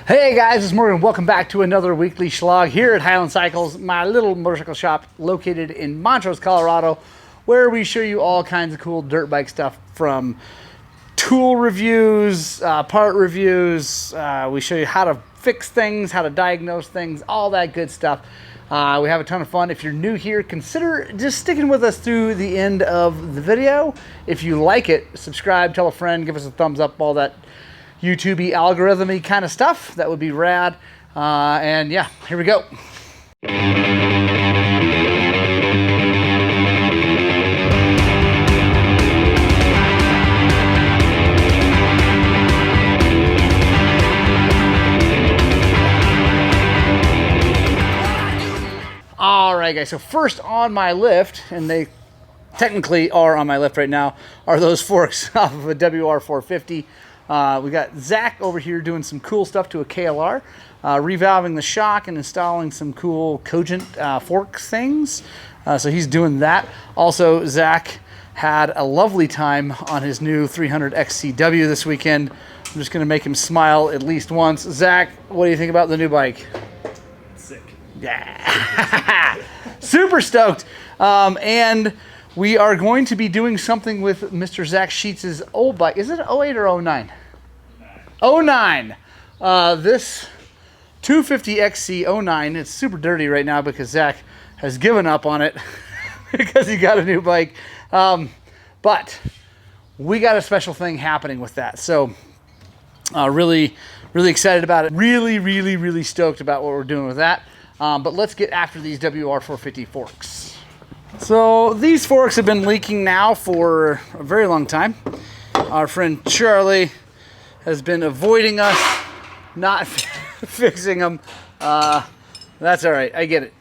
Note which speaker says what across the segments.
Speaker 1: Hey guys, it's Morgan. Welcome back to another weekly Shlog here at Highland Cycles, my little motorcycle shop located in Montrose, Colorado, where we show you all kinds of cool dirt bike stuff, from tool reviews, part reviews. We show you how to fix things, how to diagnose things, all that good stuff. We have a ton of fun. If you're new here, consider just sticking with us through the end of the video. If you like it, subscribe, tell a friend, give us a thumbs up, all that YouTube-y, algorithm-y kind of stuff. That would be rad. And yeah, here we go. All right, guys, so first on my lift, and they technically are on my lift right now, are those forks off of a WR450. We got Zach over here doing some cool stuff to a KLR, revalving the shock and installing some cool Cogent fork things. So he's doing that. Also, Zach had a lovely time on his new 300 XCW this weekend. I'm just going to make him smile at least once. Zach, what do you think about the new bike?
Speaker 2: Sick.
Speaker 1: Yeah. Super stoked. And we are going to be doing something with Mr. Zach Sheets' old bike. Is it 08 or 09? 09. This 250 XC 09. It's super dirty right now because Zach has given up on it because he got a new bike. But we got a special thing happening with that. So really excited about it. Really stoked about what we're doing with that. But let's get after these WR450 forks. So these forks have been leaking now for a very long time. Our friend Charlie has been avoiding us, not fixing them. That's all right, I get it.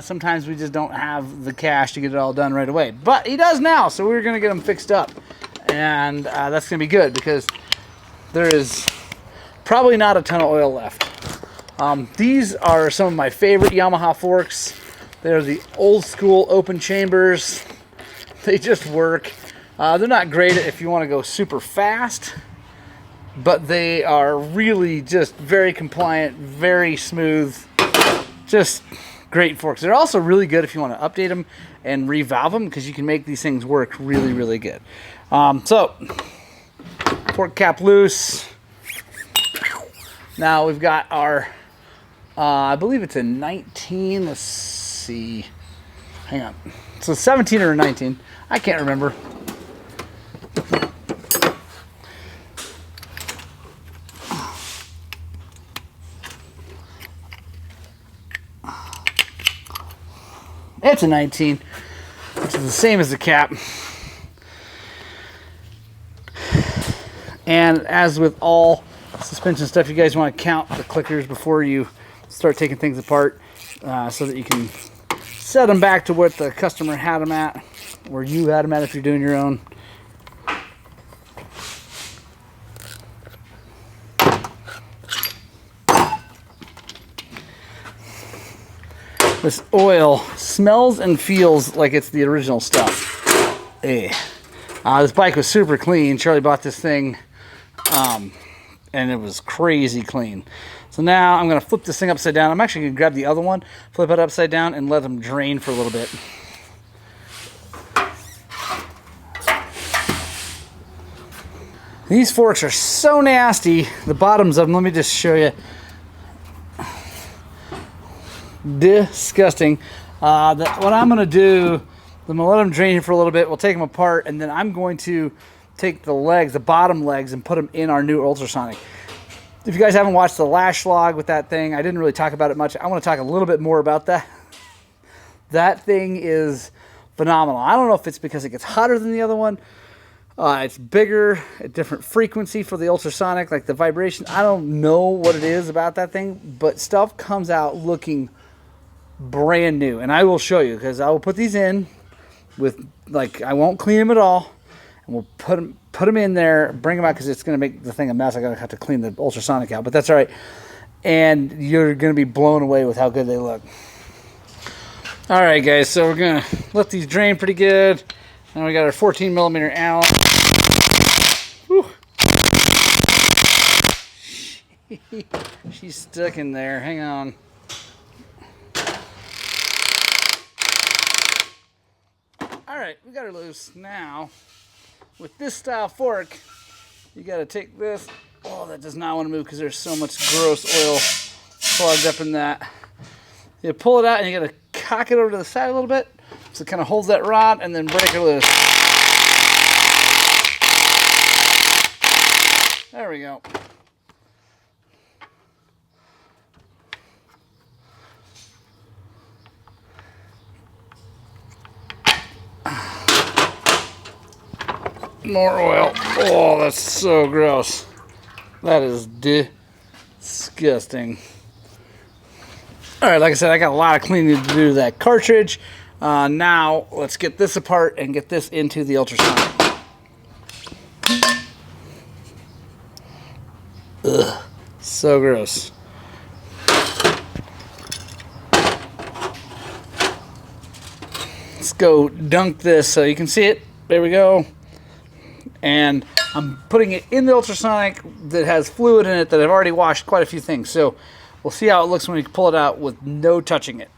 Speaker 1: Sometimes we just don't have the cash to get it all done right away. But he does now, so we're gonna get them fixed up. And that's gonna be good because there is probably not a ton of oil left. These are some of my favorite Yamaha forks. They're the old school open chambers. They just work. They're not great if you want to go super fast, but they are really just very compliant, very smooth, just great forks. They're also really good if you want to update them and revalve them, because you can make these things work really good. So, fork cap loose. Now we've got our, I believe it's a 19, let's see, hang on, so 17 or 19, I can't remember. It's a 19, which is the same as the cap. And as with all suspension stuff, you guys want to count the clickers before you start taking things apart, so that you can set them back to what the customer had them at, or you had them at if you're doing your own. This oil smells and feels like it's the original stuff. This bike was super clean. Charlie bought this thing, and it was crazy clean. So now I'm going to flip this thing upside down. I'm actually going to grab the other one, flip it upside down, and let them drain for a little bit. These forks are so nasty. The bottoms of them, let me just show you. Disgusting. What I'm going to do, I'm going to let them drain for a little bit. We'll take them apart, and then I'm going to take the legs, the bottom legs, and put them in our new Ultrasonic. If you guys haven't watched the last Shlog with that thing, I didn't really talk about it much. I want to talk a little bit more about that. That thing is phenomenal. I don't know if it's because it gets hotter than the other one. It's bigger, a different frequency for the Ultrasonic, like the vibration. I don't know what it is about that thing, but stuff comes out looking brand new. And I will show you, because I will put these in with, like, I won't clean them at all. And we'll put them in there, bring them out, because it's going to make the thing a mess. I'm going to have to clean the Ultrasonic out, but that's all right. And you're going to be blown away with how good they look. All right, guys, so we're going to let these drain pretty good. Now we got our 14 millimeter Allen. Whew. She's stuck in there. Hang on. All right, we got her loose. Now, with this style fork, you got to take this. Oh, that does not want to move because there's so much gross oil clogged up in that. You pull it out and you got to cock it over to the side a little bit so it kind of holds that rod, and then break her loose. There we go. More oil. Oh, that's so gross. That is disgusting. All right, like I said, I got a lot of cleaning to do to that cartridge. Now, let's get this apart and get this into the ultrasonic. Ugh, so gross. Let's go dunk this so you can see it. There we go. And I'm putting it in the ultrasonic that has fluid in it that I've already washed quite a few things. So we'll see how it looks when we pull it out with no touching it.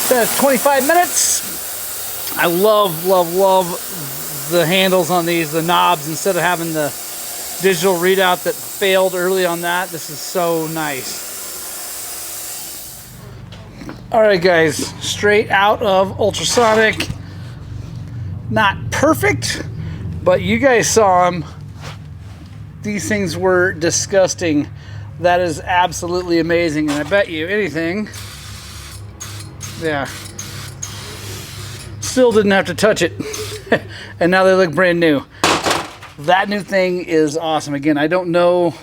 Speaker 1: Been 25 minutes. I love the handles on these, the knobs, instead of having the digital readout that failed early on that. This is so nice. All right, guys, straight out of ultrasonic. Not perfect, but you guys saw them. These things were disgusting. That is absolutely amazing, and I bet you anything, yeah, still didn't have to touch it. And now they look brand new. That new thing is awesome. Again, I don't know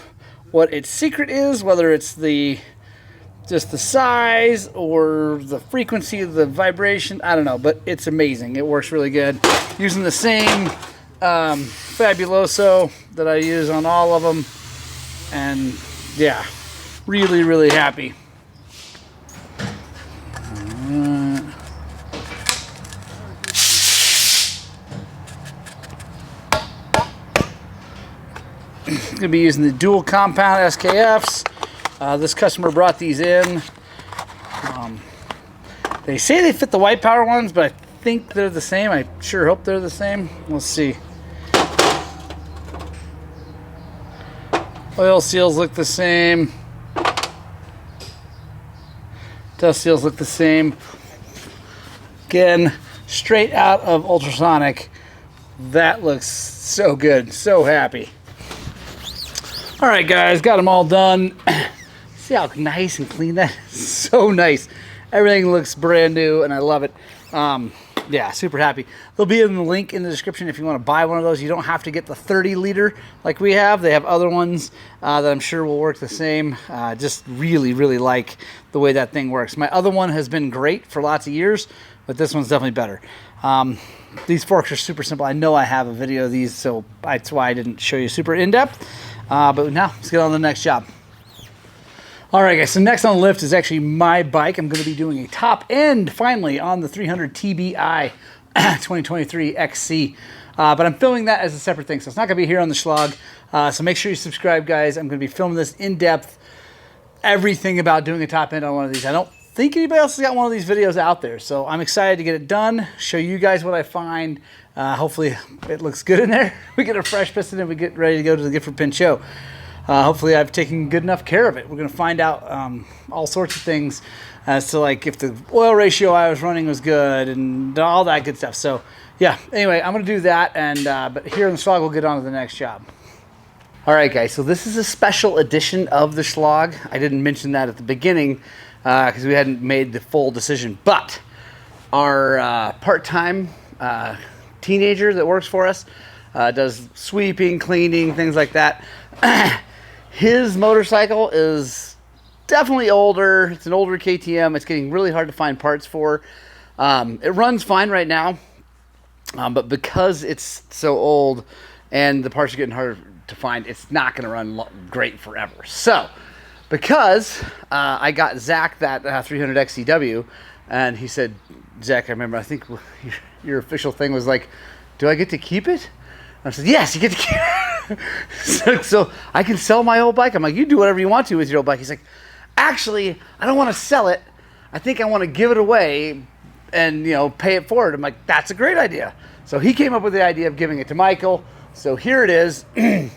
Speaker 1: what its secret is, whether it's just the size or the frequency of the vibration. I don't know, but it's amazing. It works really good. Using the same Fabuloso that I use on all of them. And yeah, really happy. Going to be using the dual compound SKFs. This customer brought these in. They say they fit the white power ones, but I think they're the same. I sure hope they're the same. We'll see. Oil seals look the same. Dust seals look the same. Again, straight out of ultrasonic. That looks so good. So happy. All right, guys, got them all done. See how nice and clean that is? So nice. Everything looks brand new, and I love it. Yeah, super happy. There'll be a link in the description if you want to buy one of those. You don't have to get the 30-liter like we have. They have other ones that I'm sure will work the same. Just really like the way that thing works. My other one has been great for lots of years, but this one's definitely better. These forks are super simple. I know I have a video of these, so that's why I didn't show you super in-depth. But now, let's get on to the next job. All right, guys, so next on the list is actually my bike. I'm going to be doing a top end, finally, on the 300 TBI 2023 XC. But I'm filming that as a separate thing, so it's not going to be here on the Shlog. So make sure you subscribe, guys. I'm going to be filming this in-depth, everything about doing a top end on one of these. I don't think anybody else has got one of these videos out there, so I'm excited to get it done, show you guys what I find. Hopefully it looks good in there. We get a fresh piston and we get ready to go to the Gifford Pin show. Hopefully I've taken good enough care of it. We're going to find out all sorts of things as to like if the oil ratio I was running was good and all that good stuff. So yeah, anyway, I'm going to do that, and but here in the Shlog we'll get on to the next job. All right, guys, so this is a special edition of the Shlog. I didn't mention that at the beginning because we hadn't made the full decision, but our part-time teenager that works for us does sweeping, cleaning, things like that. His motorcycle is definitely older. It's an older KTM. It's getting really hard to find parts for. It runs fine right now, but because it's so old and the parts are getting harder to find, it's not going to run great forever. So because I got Zach that 300 XCW, and he said, Zach, I remember, I think your official thing was like, do I get to keep it? I said, yes, you get to keep it. so I can sell my old bike. I'm like, you do whatever you want to with your old bike. He's like, actually, I don't want to sell it. I think I want to give it away and, you know, pay it forward. I'm like, that's a great idea. So he came up with the idea of giving it to Michael. So here it is. Is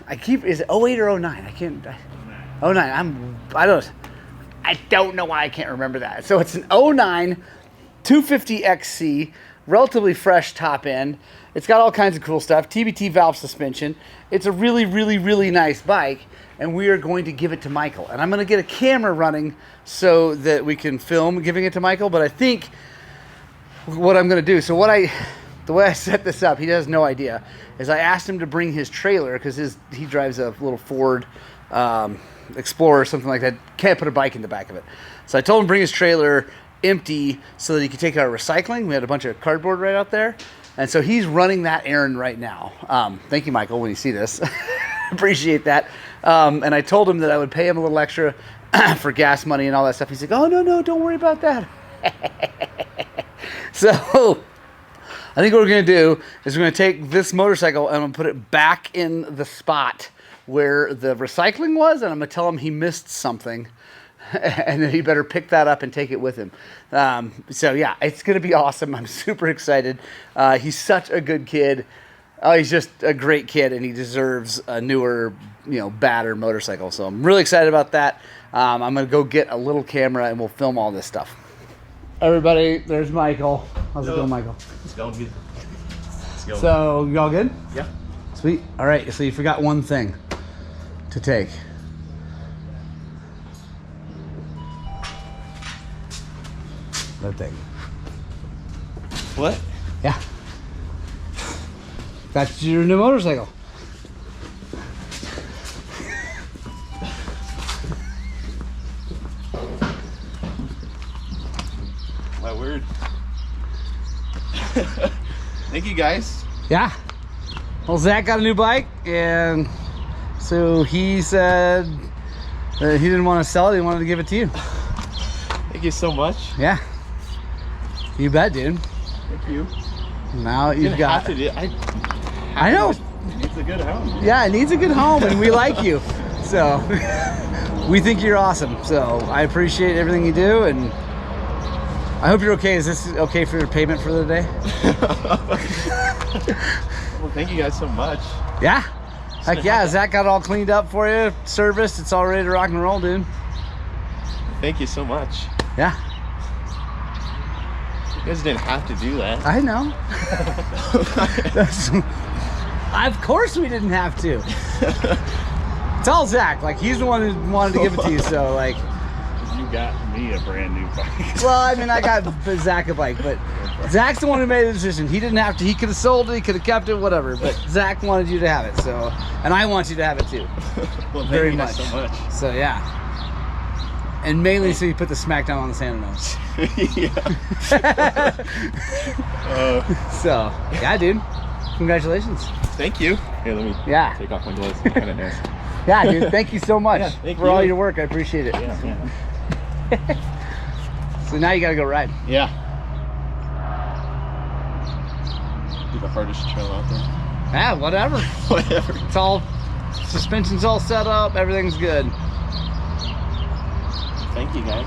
Speaker 1: it 08 or 09? I can't. 09. I don't know why I can't remember that. So it's an 09 250 XC, relatively fresh top end. It's got all kinds of cool stuff. TBT valve suspension. It's a really, really, really nice bike, and we are going to give it to Michael. And I'm going to get a camera running so that we can film giving it to Michael. But I think what I'm going to do, the way I set this up, he has no idea, is I asked him to bring his trailer because he drives a little Ford Explorer or something like that. Can't put a bike in the back of it. So I told him to bring his trailer empty so that he could take it out of recycling. We had a bunch of cardboard right out there. And so he's running that errand right now. Thank you, Michael, when you see this. Appreciate that. And I told him that I would pay him a little extra for gas money and all that stuff. He's like, oh, no, don't worry about that. So I think what we're going to do is we're going to take this motorcycle and I'm going to put it back in the spot where the recycling was, and I'm going to tell him he missed something. And then he better pick that up and take it with him. So yeah, it's going to be awesome. I'm super excited. He's such a good kid. He's just a great kid, and he deserves a newer, badder motorcycle. So I'm really excited about that. I'm going to go get a little camera, and we'll film all this stuff. Everybody, there's Michael. How's it going, Michael?
Speaker 2: It's going good.
Speaker 1: So, you all good?
Speaker 2: Yeah.
Speaker 1: Sweet. All right, so you forgot one thing to take. That thing.
Speaker 2: What?
Speaker 1: Yeah. That's your new motorcycle.
Speaker 2: My word. Thank you, guys.
Speaker 1: Yeah. Well, Zach got a new bike, and so he said that he didn't want to sell it. He wanted to give it to you.
Speaker 2: Thank you so much.
Speaker 1: Yeah. You bet, dude.
Speaker 2: Thank you.
Speaker 1: Now you've got. I know.
Speaker 2: It needs a good home.
Speaker 1: Yeah, it needs a good home, and we like you. So we think you're awesome. So I appreciate everything you do, and I hope you're okay. Is this okay for your payment for the day?
Speaker 2: Well, thank you guys so much.
Speaker 1: Yeah. Heck yeah, Zach got it all cleaned up for you, serviced. It's all ready to rock and roll, dude.
Speaker 2: Thank you so much.
Speaker 1: Yeah.
Speaker 2: You guys didn't have to do that.
Speaker 1: I know. Of course we didn't have to. Tell Zach, like, he's the one who wanted to give it to you, so like.
Speaker 2: You got me a brand new bike.
Speaker 1: Well, I mean, I got Zach a bike, but Zach's the one who made the decision. He didn't have to. He could have sold it, he could have kept it, whatever. But Zach wanted you to have it, so, and I want you to have it too.
Speaker 2: Well,
Speaker 1: very
Speaker 2: thank you
Speaker 1: much.
Speaker 2: guys so much.
Speaker 1: So yeah. And mainly so you put the smackdown on the Santa nose.
Speaker 2: Yeah.
Speaker 1: So, yeah, dude. Congratulations.
Speaker 2: Thank you. Here, let me take off my gloves. Kind of nice.
Speaker 1: Yeah, dude. Thank you so much
Speaker 2: for
Speaker 1: all your work. I appreciate it.
Speaker 2: Yeah.
Speaker 1: So now you got to go ride.
Speaker 2: Yeah. Be the hardest trail out there.
Speaker 1: Yeah, whatever.
Speaker 2: Whatever.
Speaker 1: It's all, suspension's all set up. Everything's good.
Speaker 2: Thank you, guys.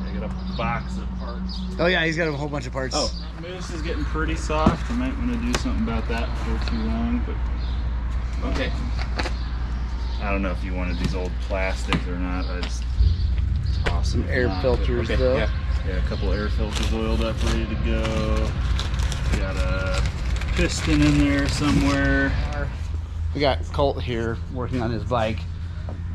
Speaker 2: I got a box of parts.
Speaker 1: Oh yeah, he's got a whole bunch of parts.
Speaker 2: Oh,
Speaker 3: Moose is getting pretty soft. You might want to do something about that before too long, but
Speaker 2: okay.
Speaker 3: I don't know if you wanted these old plastics or not. I just toss
Speaker 1: Some
Speaker 3: them.
Speaker 1: air filters though.
Speaker 2: Yeah.
Speaker 3: Yeah, a couple air filters oiled up, ready to go. Got a piston in there somewhere.
Speaker 1: We got Colt here working on his bike.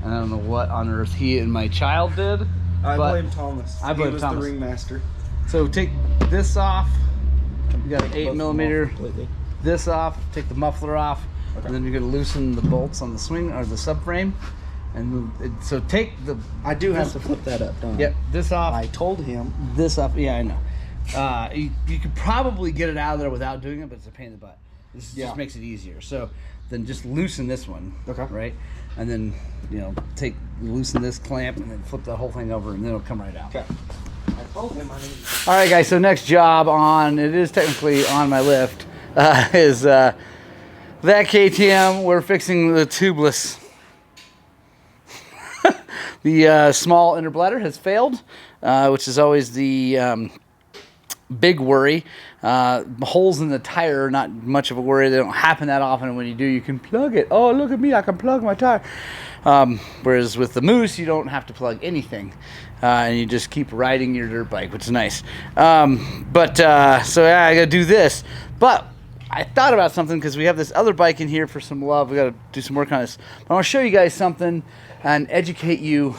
Speaker 1: And I don't know what on earth he and my child did.
Speaker 4: I blame Thomas.
Speaker 1: I blame
Speaker 4: he was
Speaker 1: Thomas.
Speaker 4: the ringmaster.
Speaker 1: So take this off. You got an 8mm.
Speaker 4: Completely.
Speaker 1: This off. Take the muffler off, and then you're gonna loosen the bolts on the swing or the subframe, and move it. So take the.
Speaker 4: I do have to flip that up, don't I?
Speaker 1: Yep. This off.
Speaker 4: I told him.
Speaker 1: This up. Yeah, I know. You could probably get it out of there without doing it, but it's a pain in the butt. This just makes it easier. So then just loosen this one.
Speaker 4: Okay.
Speaker 1: Right, and then take loosen this clamp and then flip the whole thing over, and then it'll come right out.
Speaker 4: Okay. I told him I need.
Speaker 1: All right, guys. So next job on, it is technically on my lift, is that KTM. We're fixing the tubeless. The small inner bladder has failed, which is always the big worry. Holes in the tire are not much of a worry. They don't happen that often, and when you do, you can plug it. Oh, look at me, I can plug my tire. Whereas with the Moose, you don't have to plug anything, and you just keep riding your dirt bike, which is nice. So yeah, I gotta do this. But I thought about something, because we have this other bike in here for some love. We gotta do some work on this. But I want to show you guys something and educate you,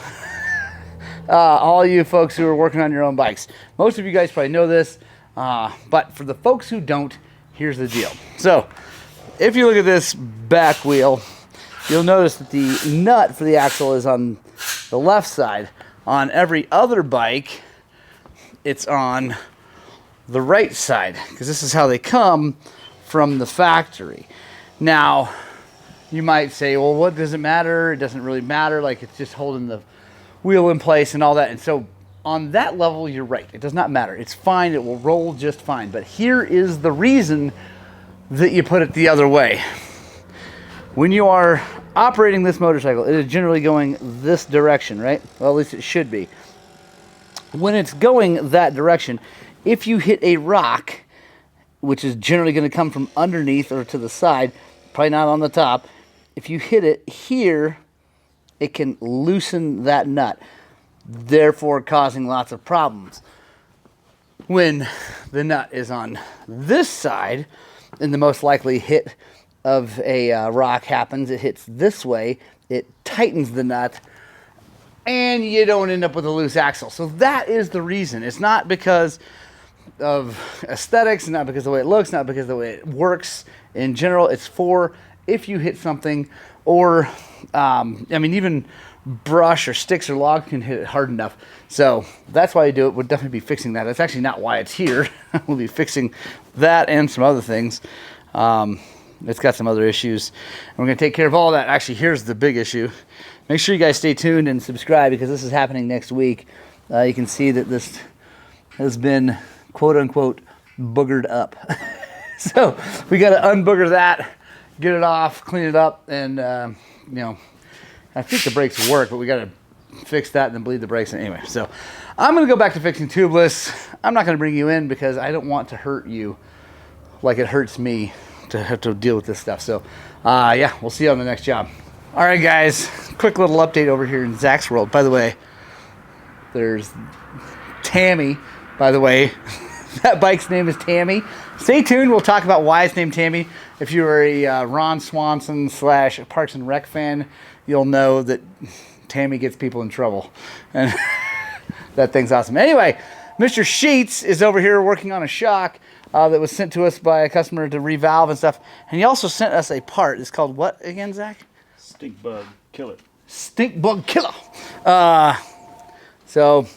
Speaker 1: all you folks who are working on your own bikes. Most of you guys probably know this, but for the folks who don't, here's the deal. So if you look at this back wheel, you'll notice that the nut for the axle is on the left side. On every other bike, it's on the right side, because this is how they come from the factory. Now, you might say, well, what does it matter? It doesn't really matter. Like, it's just holding the wheel in place and all that. And so on that level, you're right. It does not matter. It's fine. It will roll just fine. But here is the reason that you put it the other way. When you are operating this motorcycle, it is generally going this direction, right? Well, at least it should be. When it's going that direction, if you hit a rock, which is generally going to come from underneath or to the side, probably not on the top, if you hit it here, it can loosen that nut, therefore causing lots of problems. When the nut is on this side, and the most likely hit of a rock happens, it hits this way, it tightens the nut, and you don't end up with a loose axle. So that is the reason. It's not because of aesthetics, not because of the way it looks, not because of the way it works in general. It's for if you hit something, or I mean, even brush or sticks or log can hit it hard enough. So that's why I do it. We'll definitely be fixing that. That's actually not why it's here. We'll be fixing that and some other things. It's got some other issues, and we're going to take care of all that. Actually, here's the big issue. Make sure you guys stay tuned and subscribe, because this is happening next week. You can see that this has been quote-unquote boogered up. So we got to unbooger that, get it off, clean it up, and you know, I think the brakes work, but we got to fix that and then bleed the brakes. Anyway, so I'm going to go back to fixing tubeless. I'm not going to bring you in because I don't want to hurt you like it hurts me to have to deal with this stuff. So yeah, we'll see you on the next job. All right, guys, quick little update over here in Zach's world. By the way, there's Tammy. By the way, that bike's name is Tammy. Stay tuned. We'll talk about why it's named Tammy. If you're a Ron Swanson / Parks and Rec fan, you'll know that Tammy gets people in trouble. And that thing's awesome. Anyway, Mr. Sheets is over here working on a shock that was sent to us by a customer to revalve and stuff. And he also sent us a part. It's called what again, Zach?
Speaker 3: Stink bug killer.
Speaker 1: Stink bug killer. So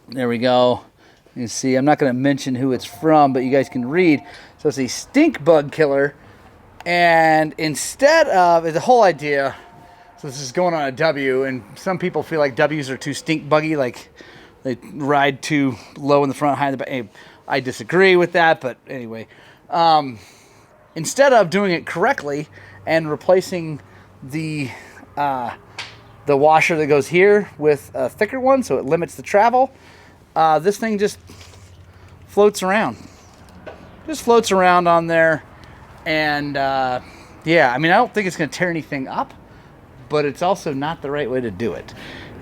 Speaker 1: there we go. You can see, I'm not going to mention who it's from, but you guys can read. So it's a stink bug killer. And instead of, the whole idea, so this is going on a W, and some people feel like W's are too stink buggy, like they ride too low in the front, high in the back. I disagree with that, but anyway. Instead of doing it correctly and replacing the washer that goes here with a thicker one so it limits the travel, this thing just floats around. Just floats around on there. And yeah, I mean, I don't think it's going to tear anything up, but it's also not the right way to do it.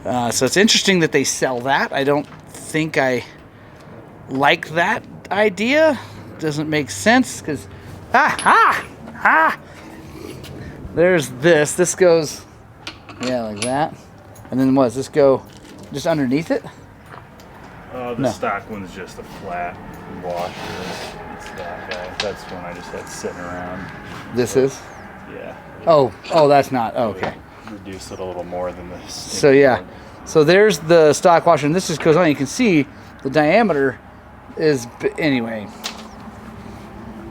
Speaker 1: So it's interesting that they sell that. I don't think I like that idea. Doesn't make sense because there's this. This goes, yeah, like that. And then what, does this go just underneath it?
Speaker 3: The stock one's just a flat washer. It's that guy. That's one I just had sitting around.
Speaker 1: This is?
Speaker 3: Yeah.
Speaker 1: Oh, that's not. Oh, okay.
Speaker 3: Reduce it a little more than this.
Speaker 1: So yeah. So there's the stock washer, and this just goes on. You can see the diameter is, anyway.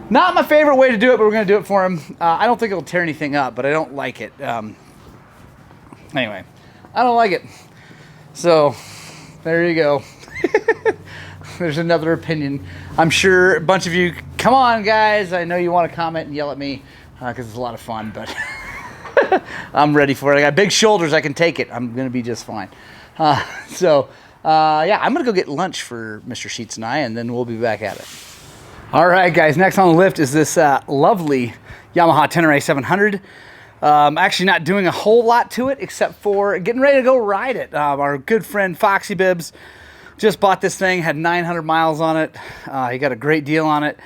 Speaker 1: Not my favorite way to do it, but we're going to do it for him. I don't think it'll tear anything up, but I don't like it. Anyway. I don't like it. So there you go. There's another opinion. I'm sure a bunch of you, come on guys, I know you want to comment and yell at me because it's a lot of fun, but I'm ready for it. I got big shoulders, I can take it. I'm gonna be just fine. Yeah, I'm gonna go get lunch for Mr. Sheets and I, and then we'll be back at it. All right guys, next on the lift is this lovely Yamaha Tenere 700. Actually not doing a whole lot to it except for getting ready to go ride it. Our good friend Foxy Bibbs just bought this thing, had 900 miles on it. He got a great deal on it,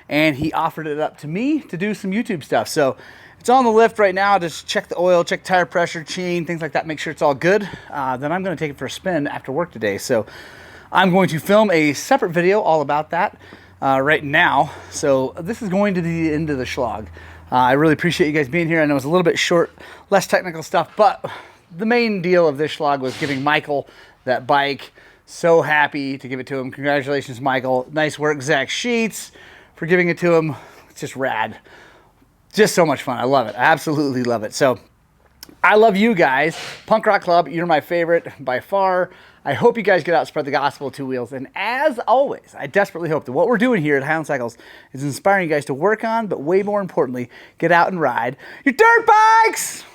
Speaker 1: and he offered it up to me to do some YouTube stuff. So it's on the lift right now. Just check the oil, check tire pressure, chain, things like that, make sure it's all good. Then I'm gonna take it for a spin after work today. So I'm going to film a separate video all about that right now. So this is going to be the end of the Shlog. I really appreciate you guys being here. I know it's a little bit short, less technical stuff, but the main deal of this Shlog was giving Michael that bike. So happy to give it to him. Congratulations, Michael. Nice work, Zach Sheets, for giving it to him. It's just rad. Just so much fun. I love it. I absolutely love it. So I love you guys. Punk Rock Club, you're my favorite by far. I hope you guys get out and spread the gospel of two wheels. And as always, I desperately hope that what we're doing here at Highland Cycles is inspiring you guys to work on, but way more importantly, get out and ride your dirt bikes!